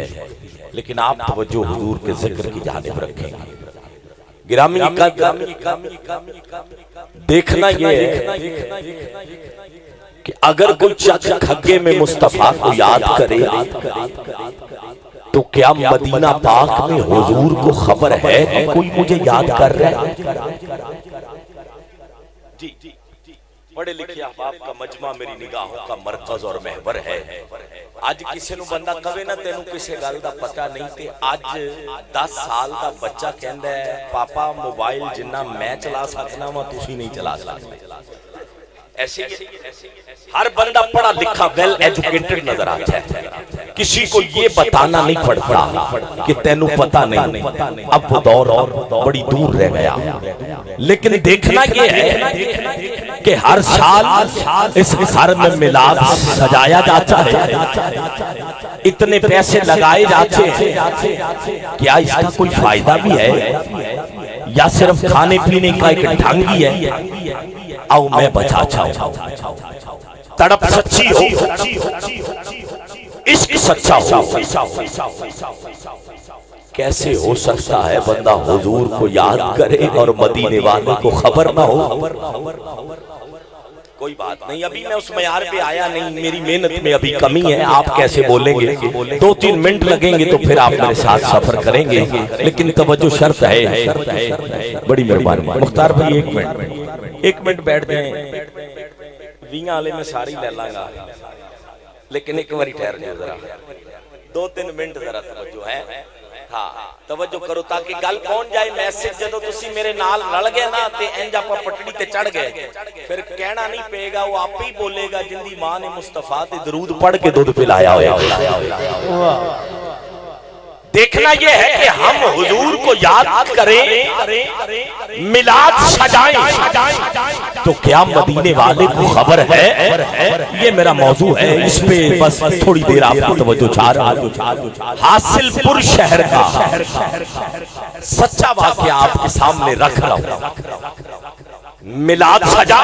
है, लेकिन आप तवज्जो हुजूर के जिक्र की जानिब रखेंगे। गिरामी का देखना ये है कि अगर कोई चक खग्गे में मुस्तफा को याद करे तो क्या मदीना पाक में हुजूर को खबर है कि कोई मुझे याद कर रहा है? जी पढ़े लिखे अहबाब का मजमा मेरी निगाहों का मरकज और महवर है। आज किसी नूं बंदा कवे ना तेनू किसी गल दा पता नहीं ते आज 10 साल का बच्चा कहंदा है पापा मोबाइल जिन्ना मैं चला सकना वा तुसी नहीं चला सकते। ऐसे हर बंदा पढ़ा लिखा वेल एजुकेटेड नजर आता है, किसी को ये बताना नहीं पड़ता कि तेनू पता नहीं। अब वो दौर और बड़ी दूर रह गया, लेकिन देखना ये है कि हर साल इस घर में मिलाद सजाया जाता है, इतने पैसे लगाए जाते हैं, क्या इसका कोई फायदा भी है या सिर्फ खाने पीने का एक ढंग ही है? आओ मैं बचाता हूं, तड़प सच्ची हो, इश्क सच्चा हो। कैसे हो सकता है बंदा हुजूर को याद करे और मदीने वाले को खबर ना हो? कोई बात नहीं, अभी मैं उस मयार पे आया नहीं, मेरी मेहनत में अभी कमी है। आप कैसे बोलेंगे? 2-3 मिनट लगेंगे तो फिर आप मेरे साथ सफर करेंगे, लेकिन तवज्जो शर्त है। बड़ी मेहरबानी मुख्तार भाई, 1 मिनट बैठ जाए। 20 वाले में सारी ले लांगा, लेकिन एक बारी ठहर जाओ जरा, 2-3 मिनट जरा तवज्जो है। हाँ तवज्जो करो ताकि गल पहुंच जाए मैसेज। जदों तुसी मेरे नाल रल गए ना ते इंज आपां पटड़ी ते चढ़ गए, फिर कहना नहीं पेगा, वो आप ही बोलेगा जिंदी मां ने मुस्तफा ते दरूद पढ़ के दूध पिलाया होया। देखना यह है कि हम हुजूर को याद करें, मिलाद सजाएं, तो क्या मदीने वाले को खबर है? ये मेरा मौजू है, इस पे बस थोड़ी देर आपकी तवज्जो चाह रहा हूं। हासिलपुर शहर का सच्चा वाकया आपके सामने रख रहा हूं। मिलाद सजा,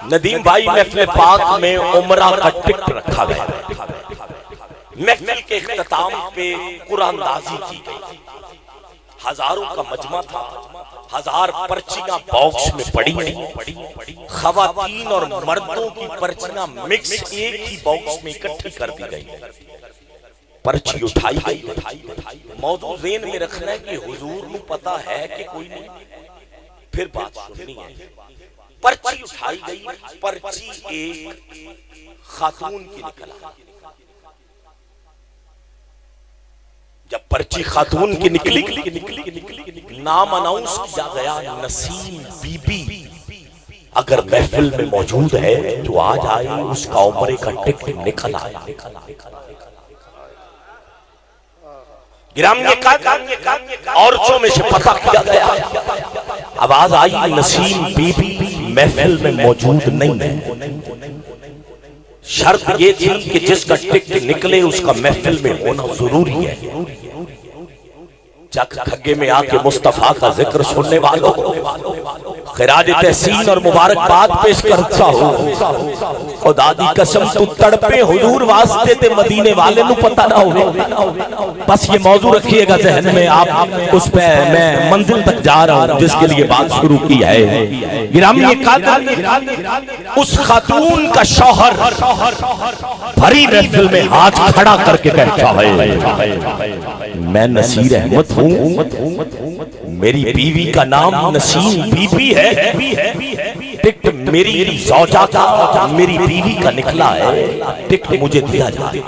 नदीम भाई महफिल पाक में उमरा का टिकट रखा गया। महफिल के इख्तिताम पे कुरानदाजी की गई, हजारों का मजमा था, 1000 पर्चियां बॉक्स में पड़ी थी, खवातीन और मर्दों की पर्चियां मिक्स एक ही बॉक्स में इकट्ठी कर दी गई। पर्ची उठाई गई, मौजू ज़हन में रखना है कि हुजूर को पता है कि कोई नहीं, फिर बात सुननी है। पर्ची उठाई गई, पर्ची एक खातून की निकला। जब पर्ची खातून की निकली, नाम अनाउंस किया गया नसीम बीबी। अगर महफिल में मौजूद है तो आ जाए, उसका उम्रे का टिकट निकल आया। गिरामी का औरतों में से पता किया गया, आवाज आई नसीम बीबी महफिल में मौजूद नहीं है। शर्त ये थी कि जिसका टिकट निकले उसका महफिल में होना जरूरी है। चक खग्गे में आके मुस्तफा का जिक्र सुनने वालों खिराज तहसीन और मुबारकबाद पेश करता हूं। खुदा दी कसम तू तड़पे हुजूर वास्ते ते मदीने वाले नु पता ना हो। बस ये मौजू रखिएगा जहन में, आप उस पे मैं मंजिल तक जा रहा हूं जिसके लिए बात शुरू की है। गिरामी कादर उस खातून का शौहर भरी महफिल में हाथ खड़ा करके कहता है मैं नसीर अहमद हूं, मेरी बीवी का नाम नसीम बीबी है, टिकट मेरी सौजा का, मेरी बीवी का निकला है, टिकट मुझे दिया जाए।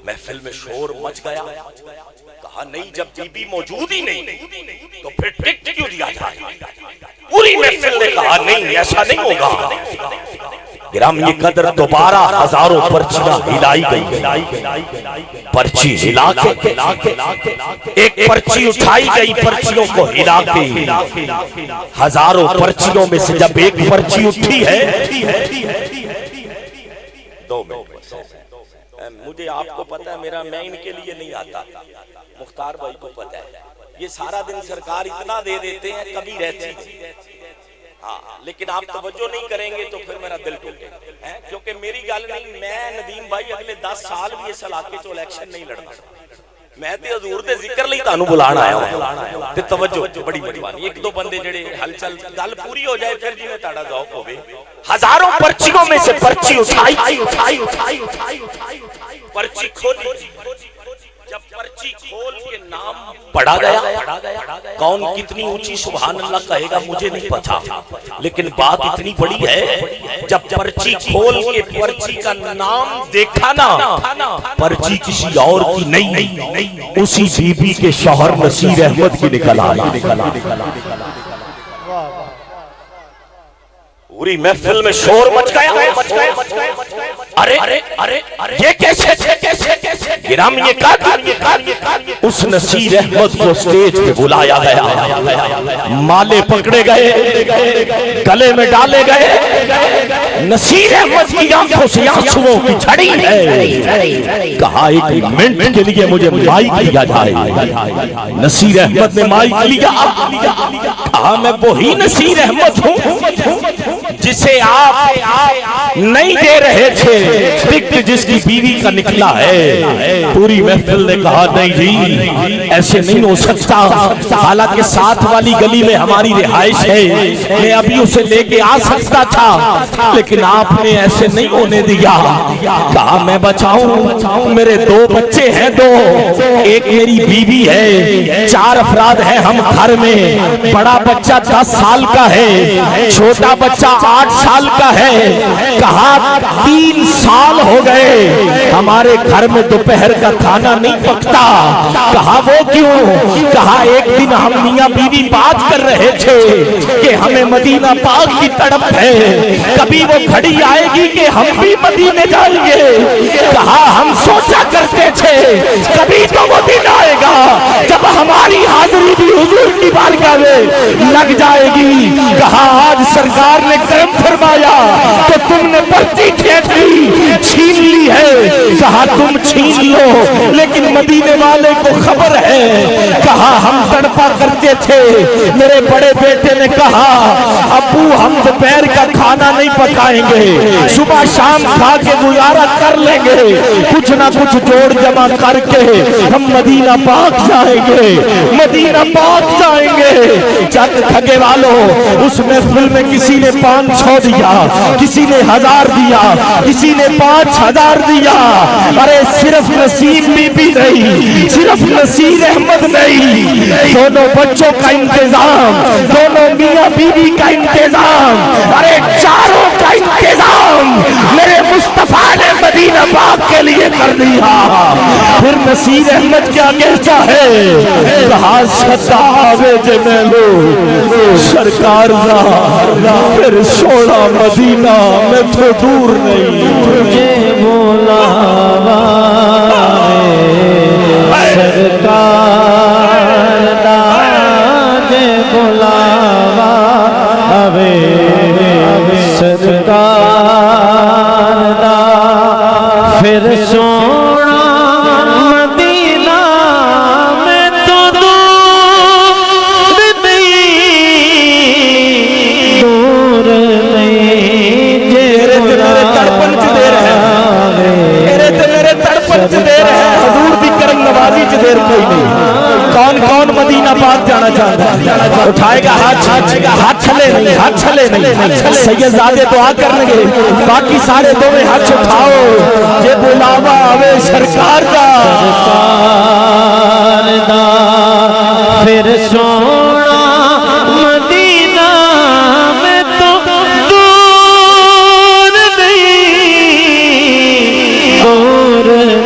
महफिल में शोर मच गया। कहा नहीं, जब बीबी मौजूद ही नहीं तो फिर टिकट क्यों दिया जाए? पूरी महफिल ने कहा नहीं, ऐसा नहीं होगा। गिरामी कदर दोबारा हजारों पर्चियां हिलाई गई। पर्ची हिला के एक पर्ची उठाई गई, पर्चियों को हिला के हजारों पर्चियों में से जब एक पर्ची उठी है, 2 मिनट मुझे आपको पता है मेरा, मैं इनके लिए नहीं आता, मुख्तार भाई को पता है। ये सारा दिन सरकार इतना दे देते हैं, कभी रहती हाँ, लेकिन आप तवज्जो नहीं करेंगे तो फिर मेरा दिल टूटेगा, क्योंकि मेरी गल नहीं, मैं नदीम भाई अगले 10 साल भी इस इलाके चो इलेक्शन नहीं लड़ना, मैं ते हजूर दे जिक्र ਲਈ ਤੁਹਾਨੂੰ ਬੁਲਾਣ ਆਇਆ ਹਾਂ ਤੇ ਤਵੱਜੋ ਬੜੀ ਮਿਹਰਬਾਨੀ। ਇੱਕ ਦੋ ਬੰਦੇ ਜਿਹੜੇ ਹਲਚਲ ਗੱਲ ਪੂਰੀ ਹੋ ਜਾਏ ਫਿਰ ਜਿਵੇਂ ਤੁਹਾਡਾ ਜ਼ੌਕ ਹੋਵੇ। हजारों पर्चियों में से पर्ची उठाई पर्ची खोली, जब पर्ची खोल के नाम पढ़ा गया, कौन कितनी ऊंची सुभान अल्लाह कहेगा मुझे नहीं पता, लेकिन बात इतनी बड़ी है जब पर्ची खोल के पर्ची का नाम देखा ना, पर्ची किसी और की नहीं, उसी बीबी के शौहर नसीर अहमद की निकल आई। पूरी महफिल में शोर मच गया। अरे अरे अरे अरे ये कैसे गिराम, ये का उस नसीर अहमद को स्टेज पे बुलाया गया, माले पकड़े गए, गले में डाले गए, नसीर अहमद की आंखों से आंसुओं की झड़ी है। कहा एक मिनट के लिए मुझे माइक दिया जाए। नसीर अहमद ने माइक लिया, कहा मैं वही नसीर अहमद हूँ जिसे आप नहीं दे रहे थे, टिकट जिसकी बीवी का निकला है। पूरी महफिल ने कहा नहीं जी ऐसे नहीं हो सकता, हालांकि साथ वाली गली में हमारी रिहाइश है, मैं अभी उसे लेके आ सकता था, लेकिन आपने ऐसे नहीं होने दिया। कहा मैं बचाऊं, मेरे 2 बच्चे हैं, 2 एक मेरी बीवी है, 4 अफराद हैं हम घर में, बड़ा बच्चा 10 साल का है, छोटा बच्चा 8 साल का है। कहा 3 साल हो गए हमारे घर में दोपहर का खाना नहीं पकता। कहा वो क्यों? कहा एक दिन हम मियां बीवी बात कर रहे थे कि हमें मदीना पाक की तड़प है, कभी वो घड़ी आएगी कि हम भी मदीने जाएंगे। कहा हम सोचा करते थे कभी तो वो दिन आएगा जब हमारी हाजिरी भी हुजूर की बारगाह में लग जाएगी। कहा आज सरकार ने करम फरमाया तो तुमने पर्ची छीन ली है। कहा तुम छीन लो, लेकिन मदीने वाले को खबर है। कहा हम तड़पा करते थे, मेरे बड़े बेटे ने कहा अब्बू हम दोपहर का खाना नहीं पकाएंगे, सुबह शाम खा के गुजारा कर लेंगे, कुछ ना कुछ जोड़ जमा करके हम मदीना पाक जाएंगे, मदीना पाक जाएंगे। जब ठगे वालों उस महफिल में किसी ने 500 दिया, किसी ने 1000 दिया, किसी ने 5000 दिया। अरे सिर्फ नसीम बीबी नहीं, सिर्फ नसीर अहमद नहीं, दोनों बच्चों का इंतजाम, दोनों मियां बीबी का इंतजाम, अरे चारों का इंतजाम मेरे मुस्तफा ने मदीना पाक के लिए कर दिया। फिर नसीर अहमद क्या कहता है? कहा सतावे जमेलो सरकार ना, फिर सोना मदीना में तो दूर नहीं, तुझे बुलावा सरकार ना, जे बुलावा अबे सरकार ना, फिर सोना मदीना में तो दूर नहीं, मेरे तड़पन च देर है, मेरे तड़पन च देर है, हुजूर दी करम नवाजी च देर कोई नहीं। कौन कौन मदीना पाक जाना चाहता है? उठाएगा हाथ, हाथ छले नहीं, हाथ छले नहीं। सैयदजादे दुआ करनगे, बाकी सारे दोवें हाथ उठाओ, ये बुलावा आवे सरकार दा, फिर सोना मदीना में तो दूर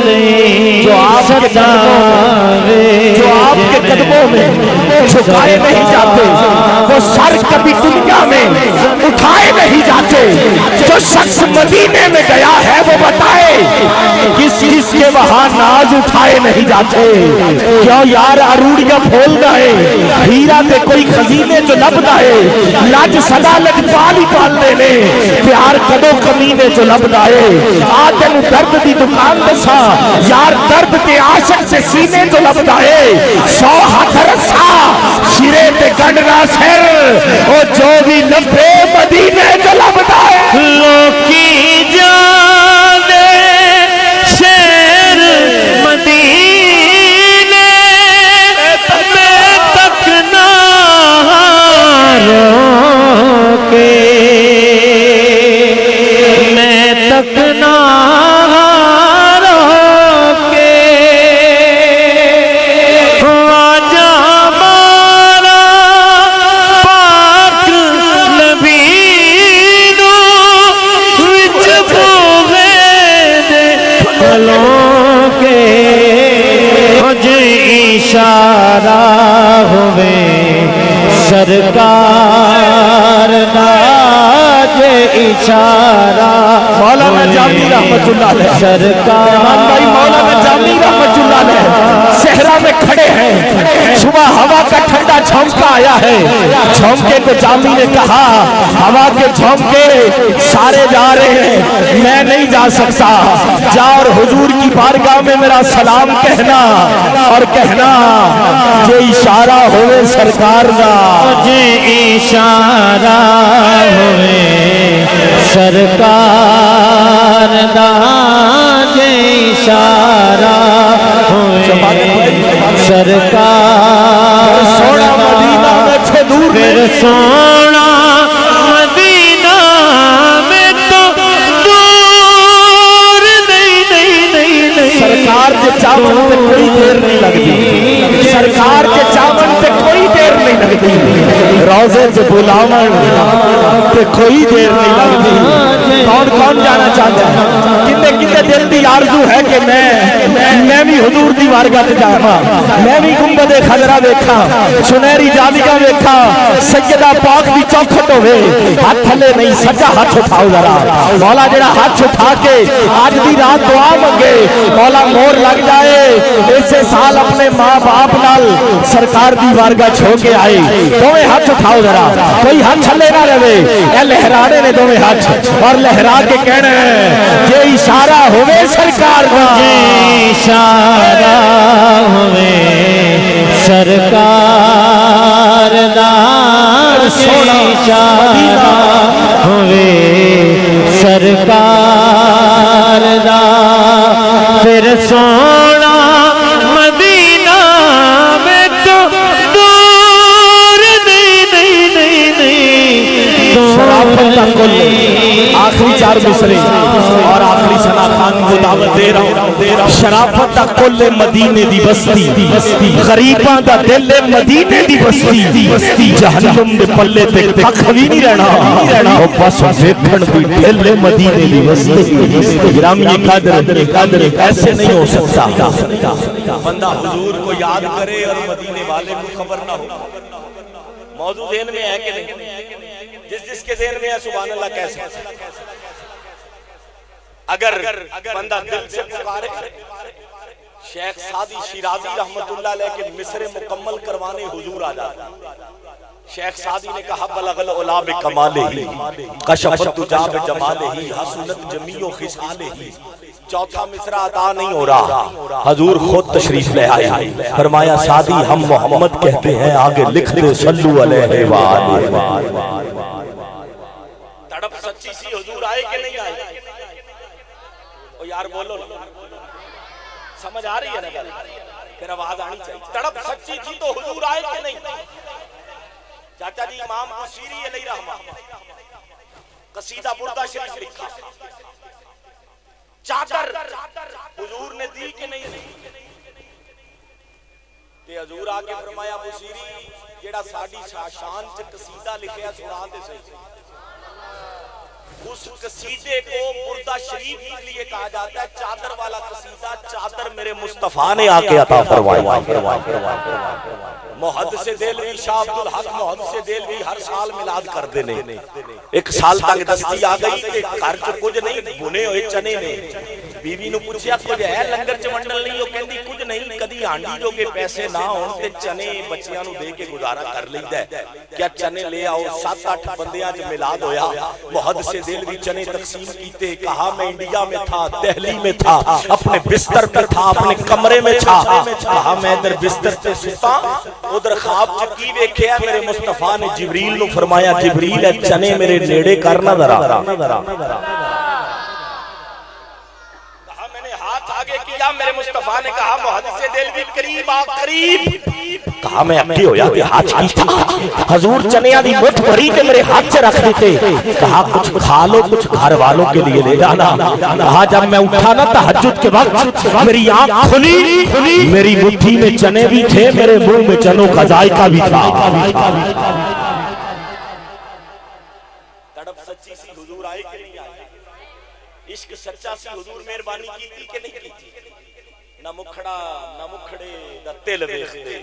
नहीं, जो आपके कदमों में झुकाए नहीं जाते, वो सर कभी दुनिया में उठाए नहीं जाते। जो शख्स मदीने में गया है वो बताए किस जिसके वहां नाज उठाए नहीं जाते। क्यों यार अरूड़िया फोल गए हीरा ते कोई खजीने जो लभदा है। लज सदा लजपाल ही पालने ने प्यार कदों कमीने जो लभदा है। आ तेन दर्द दी दुकान दसा यार दर्द ते आशिक से सीने जो लभदा है। 100 हाथ रसा सिरे ते गंढना सिर ओ जो भी लभे मदीने जो लभदा है। लोकी जाने शेर मदीने में तक ना रोके, मैं तक ना रोके। आजा मारा पाक नबीनो विच बोगे दे पलों के। मुझे इशारा होवे सरकार नाजे इशारा। मौलाना जामी रहमतुल्लाह अलैह सरकार भाई मौलाना जामी रहमतुल्लाह अलैह सहरा में खड़े हैं। सुबह हवा का ठंडा झोंका आया है। झोंके को जामी ने कहा हवा के झोंके सारे जा रहे हैं मैं नहीं जा सकता। जा और हुजूर की बारगाह में मेरा सलाम कहना और कहना ये इशारा होवे सरकार का। मुझे इशारा होवे सरकार दा जे इशारा होवे सरकार। सोना मदीना में थे दूर फिर सोना मदीना में तो दूर नहीं नहीं नहीं नहीं। सरकार के चावन पे कोई देर नहीं लगती। सरकार के चावन पे कोई देर नहीं लगती। रोजे से बुलावन पे कोई देर नहीं लगती। कौन कौन जाना चाहता है? कितने कितने दिल की आरज़ू है कि मैं भी हुजूर दी बारगाह ते जावा। मैं भी गुंबद खजरा देखा सुनहरी जालिका देखा सैयदा पाक दी चौखट होवे। हाथ थले नहीं सजा हाथ उठाओ जरा। मौला जेड़ा हाथ उठा के आज दी रात दुआ मंगे मौला मोर लग जाए। ऐसे साल अपने माँ बाप नाल सरकार दी बारगाह छो के आए। दोवें हाथ उठाओ जरा कोई हाथ छले ना रहे। ए लहराने ने दोवें हाथ और लहरा के कहना ये इशारा होवे सरकार का। इशारा होवे सरकार दा इशारा होवे सरकार दा। फिर सोना मदीना में तो दूर नहीं नहीं नहीं नहीं। शराफत का कुल आखिरी 4 मिसरे और आखिरी सना खान को दावत दे रहा हूं। शराफत का कुल मदीने दी बस्ती गरीबां दा दिल मदीने दी बस्ती जहन्नम दे पल्ले ते कख भी नहीं रहना। ओ बस देखण दी दिल मदीने दी बस्ती। ग्रामीण कादर ऐसे नहीं हो सकता। बंदा हुजूर को याद करे और मदीने वाले को खबर ना हो। मौजूद ज़हन में है कि नहीं? जिसके ज़हन में है सुभान अल्लाह कैसे। अगर बंदा दिल से पुकारे शेख सादी शिराजी रहमतुल्लाह अलैह के मिसरे मुकम्मल करवाने हुजूर आ जाता। शेख सादी ने कहा बलगल उला बि कमालिही कशफत तुजा बि जमालिही हसनत जमीओ खिसालिही। चौथा मिसरा अता नहीं हो रहा। हुजूर खुद तशरीफ ले आए। फरमाया सादी हम मोहम्मद कहते हैं आगे लिख दो सल्लू अलैहि व आलिहि। तड़प सच्ची सी हुजूर आए कि नहीं आए? ओ यार बोलो ना समझ आ रही है ना? फिर आवाज आनी चाहिए। तड़प सच्ची थी तो हुजूर आए कि नहीं? चाचा जी इमाम बुसीरी अलैहिर्रहमा कसीदा बुर्दा शरीफ लिखा। चादर हुजूर ने दी कि नहीं? ते हुजूर आके फरमाया बुसीरी जेड़ा साडी शान च कसीदा लिखया सुना दे सही। उस कसीदे को बुर्दा शरीफ इसलिए कहा जाता है चादर वाला कसीदा। चादर मेरे मुस्तफा ने आके अता फरमाई। मुहद्दिस देलवी शाह अब्दुल हक मुहद्दिस देलवी हर साल मिलाद कर देने। एक साल तक दस्ती आ गई कि घर च कुछ नहीं बुने हुए चने ने बीवी ਨੂੰ ਪੁੱਛਿਆ ਕੁਝ ਹੈ ਲੰਗਰ ਚ ਵੰਡਣ ਲਈ? ਉਹ ਕਹਿੰਦੀ ਕੁਝ ਨਹੀਂ, ਕਦੀ ਆਂਡੀ ਜੋਗੇ ਪੈਸੇ ਨਾ ਹੋਣ ਤੇ ਚਨੇ ਬੱਚਿਆਂ ਨੂੰ ਦੇ ਕੇ ਗੁਜ਼ਾਰਾ ਕਰ ਲਈਦਾ। ਕਿਆ ਚਨੇ ले आओ? 7-8 बंदियां च मिलाद होया, बहुत से दिल भी चने तकसीम कीते। कहा मैं इंडिया में था, दिल्ली में था, अपने बिस्तर पे था, अपने कमरे में था। कहा मैं इधर बिस्तर पे सुता, उधर ख्वाब च की वेख्या? मेरे मुस्तफा ने जिब्रील नूं फरमाया, जिब्रील है चने मेरे नेड़े करना जरा। आगे किया, मेरे मुस्तफा ने कहा मुहद्दिस दिल भी करीब आ करीब। कहा मैं अगे होया ते हाथ की था, हजूर चनिया दी मुठ भरी ते मेरे हाथ से रख देते। कहा कुछ खा लो, कुछ घर वालों के लिए ले जाना। कहा जब मैं उठा ना तहज्जुद के वक्त मेरी आंख खुली, मेरी मुट्ठी में चने भी थे, मेरे मुंह में चनों का जायका भी था। तड़प सच्ची सी हुजूर आए कि नहीं आए? इश्क सच्चा सी हुजूर मेहरबानी की थी कि नहीं की थी? ना मुखड़ा ना मुखड़े दा दिल वेखदे,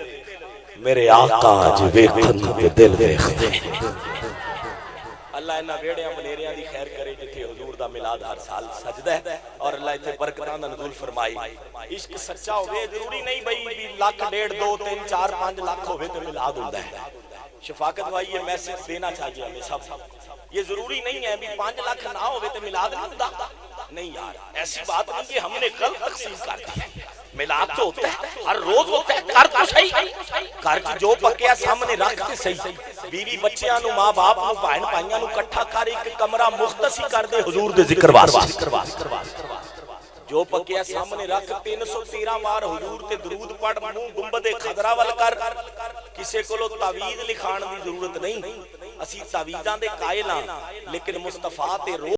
मेरे आका अज वेखन ते दिल वेखदे। अल्लाह इन्हां वेड़ियां बनेरियां दी खैर करे जिथे हुजूर दा मिलाद हर साल सजदा है और अल्लाह इथे बरकतां दा नज़ूल फरमाए। इश्क सच्चा होवे, जरूरी नहीं भाई भी लाख 1.5 2 3 4 5 लाख होवे ते मिलाद हुंदा है। शफाकत भाई ये मैसेज देना चाहिए हमें सब। ये जरूरी नहीं है भी 5 लाख ना होवे तो मिलाद नहीं होता। नहीं यार, ऐसी बात नहीं कि हमने गलत तकसीम कर दी। मिलाद तो होता है, हर रोज होता है। कर तो सही, घर च जो पक्या सामने रख के सही। बीवी बच्चियां नु, मां बाप नु, भैन भाइयां नु इकट्ठा कर एक कमरा मुख्तसी कर दे हुजूर दे जिक्र वास्ते। जो पक्या सामने रख 313 बार हुजूर ते दरूद पढ़, मुंह गुंबदे खदरा वल कर। किसी को तावीज लिखाण की जरूरत नहीं, असी तावीज़ां दे कायल हां, लेकिन मुस्तफा ते